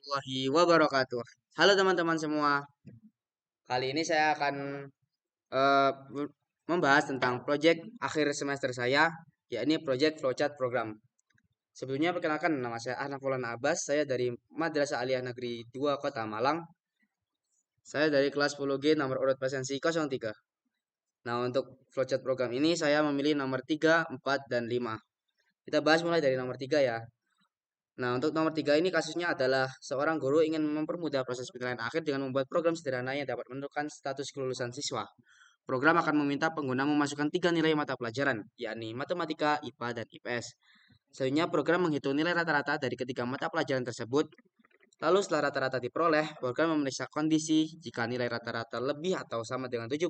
Warahmatullahi wabarakatuh. Halo teman-teman semua. Kali ini saya akan eh, membahas tentang proyek akhir semester saya, yakni proyek flowchart program. Sebelumnya perkenalkan, nama saya Ahnaf Maulana Abbas. Saya dari Madrasah Aliyah Negeri 2 Kota Malang. Saya dari kelas 10G nomor urut presensi 03. Nah, untuk flowchart program ini saya memilih nomor 3, 4, dan 5. Kita bahas mulai dari nomor 3 ya. Nah, untuk nomor 3 ini kasusnya adalah seorang guru ingin mempermudah proses penilaian akhir dengan membuat program sederhana yang dapat menentukan status kelulusan siswa. Program akan meminta pengguna memasukkan 3 nilai mata pelajaran, yakni matematika, IPA, dan IPS. Selanjutnya, program menghitung nilai rata-rata dari ketiga mata pelajaran tersebut. Lalu setelah rata-rata diperoleh, program memeriksa kondisi. Jika nilai rata-rata lebih atau sama dengan 75,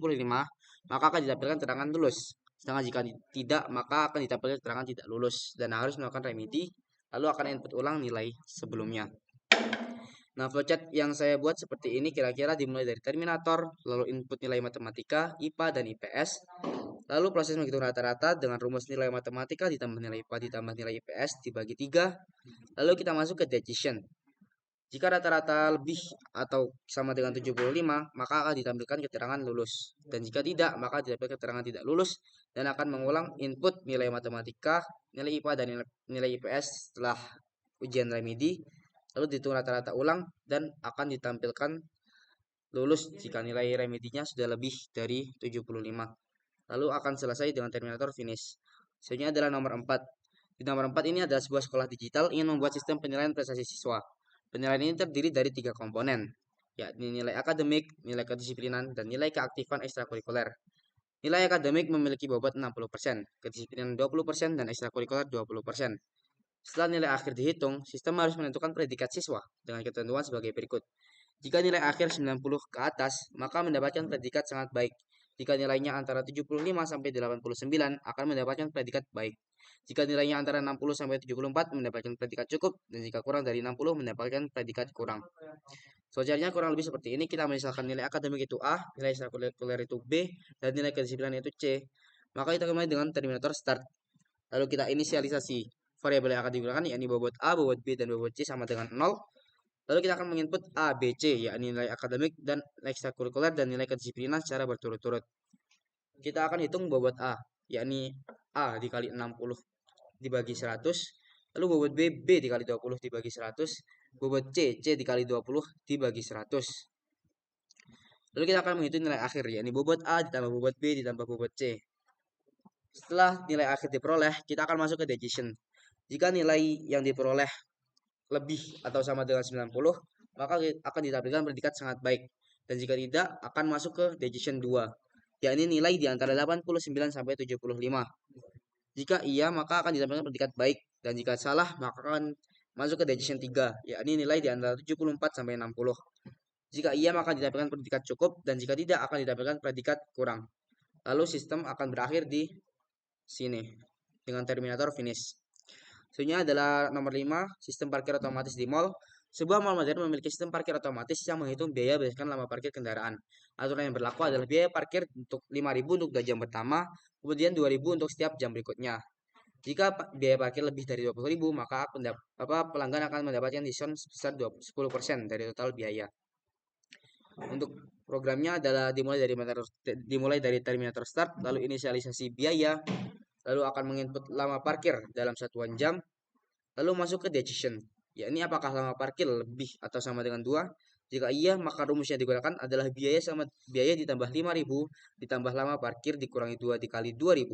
maka akan ditampilkan keterangan lulus. Sedangkan jika tidak, maka akan ditampilkan keterangan tidak lulus dan harus melakukan remedi. Lalu akan input ulang nilai sebelumnya. Nah, flowchart yang saya buat seperti ini kira-kira dimulai dari terminator, lalu input nilai matematika, IPA, dan IPS. Lalu proses menghitung rata-rata dengan rumus nilai matematika ditambah nilai IPA ditambah nilai IPS dibagi 3. Lalu kita masuk ke decision. Jika rata-rata lebih atau sama dengan 75, maka akan ditampilkan keterangan lulus. Dan jika tidak, maka ditampilkan keterangan tidak lulus dan akan mengulang input nilai matematika, nilai IPA, dan nilai IPS setelah ujian remedi. Lalu dihitung rata-rata ulang dan akan ditampilkan lulus jika nilai remedinya sudah lebih dari 75. Lalu akan selesai dengan terminator finish. Selanjutnya adalah nomor 4. Di nomor 4 ini adalah sebuah sekolah digital ingin membuat sistem penilaian prestasi siswa. Penilaian ini terdiri dari 3 komponen, yakni nilai akademik, nilai kedisiplinan, dan nilai keaktifan ekstrakurikuler. Nilai akademik memiliki bobot 60%, kedisiplinan 20%, dan ekstrakurikuler 20%. Setelah nilai akhir dihitung, sistem harus menentukan predikat siswa dengan ketentuan sebagai berikut. Jika nilai akhir 90 ke atas, maka mendapatkan predikat sangat baik. Jika nilainya antara 75 sampai 89 akan mendapatkan predikat baik. Jika nilainya antara 60 sampai 74 mendapatkan predikat cukup dan jika kurang dari 60 mendapatkan predikat kurang. Soalnya kurang lebih seperti ini. Kita misalkan nilai akademik itu A, nilai ekstrakurikuler itu B, dan nilai kedisiplinan itu C. Maka kita kembali dengan terminator start. Lalu kita inisialisasi variabel yang akan digunakan yakni bobot A, bobot B, dan bobot C sama dengan 0. Lalu kita akan menginput A, B, C, yakni nilai akademik dan ekstrakurikuler dan nilai kedisiplinan secara berturut-turut. Kita akan hitung bobot A, yakni A dikali 60 dibagi 100. Lalu bobot B, B dikali 20 dibagi 100. Bobot C, C dikali 20 dibagi 100. Lalu kita akan menghitung nilai akhir, yakni bobot A ditambah bobot B ditambah bobot C. Setelah nilai akhir diperoleh, kita akan masuk ke decision. Jika nilai yang diperoleh lebih atau sama dengan 90, maka akan ditampilkan predikat sangat baik. Dan jika tidak, akan masuk ke decision 2, yakni nilai di antara 89 sampai 75. Jika iya, maka akan ditampilkan predikat baik. Dan jika salah, maka akan masuk ke decision 3, yakni nilai di antara 74 sampai 60. Jika iya, maka ditampilkan predikat cukup. Dan jika tidak, akan ditampilkan predikat kurang. Lalu sistem akan berakhir di sini dengan terminator finish. Selanjutnya adalah nomor 5, sistem parkir otomatis di mall. Sebuah mall modern memiliki sistem parkir otomatis yang menghitung biaya berdasarkan lama parkir kendaraan. Aturan yang berlaku adalah biaya parkir untuk 5.000 untuk 2 jam pertama, kemudian 2.000 untuk setiap jam berikutnya. Jika biaya parkir lebih dari 20.000, maka pelanggan akan mendapatkan diskon sebesar 10% dari total biaya. Untuk programnya adalah dimulai dari terminator start, lalu inisialisasi biaya, lalu akan menginput lama parkir dalam satuan jam, lalu masuk ke decision, yakni apakah lama parkir lebih atau sama dengan 2. Jika iya, maka rumus yang digunakan adalah biaya ditambah 5.000 ditambah lama parkir dikurangi 2 dikali 2.000.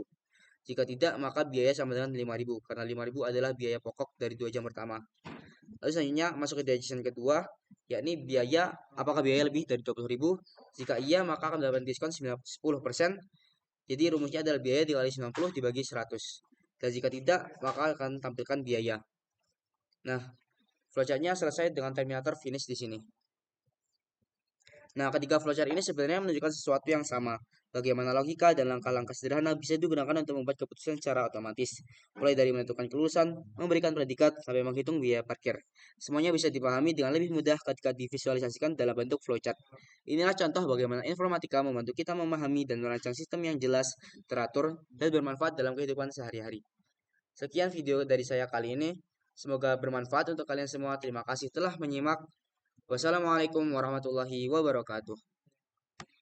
Jika tidak, maka biaya sama dengan 5.000 karena 5.000 adalah biaya pokok dari 2 jam pertama. Lalu selanjutnya masuk ke decision kedua, yakni apakah biaya lebih dari 20.000. Jika iya, maka akan mendapatkan diskon 10%. Jadi rumusnya adalah biaya dikali 90 dibagi 100. Dan jika tidak, maka akan tampilkan biaya. Nah, flowchartnya selesai dengan terminator finish di sini. Nah, ketiga flowchart ini sebenarnya menunjukkan sesuatu yang sama. Bagaimana logika dan langkah-langkah sederhana bisa digunakan untuk membuat keputusan secara otomatis. Mulai dari menentukan kelulusan, memberikan predikat, sampai menghitung biaya parkir. Semuanya bisa dipahami dengan lebih mudah ketika divisualisasikan dalam bentuk flowchart. Inilah contoh bagaimana informatika membantu kita memahami dan merancang sistem yang jelas, teratur, dan bermanfaat dalam kehidupan sehari-hari. Sekian video dari saya kali ini. Semoga bermanfaat untuk kalian semua. Terima kasih telah menyimak. Wassalamualaikum warahmatullahi wabarakatuh.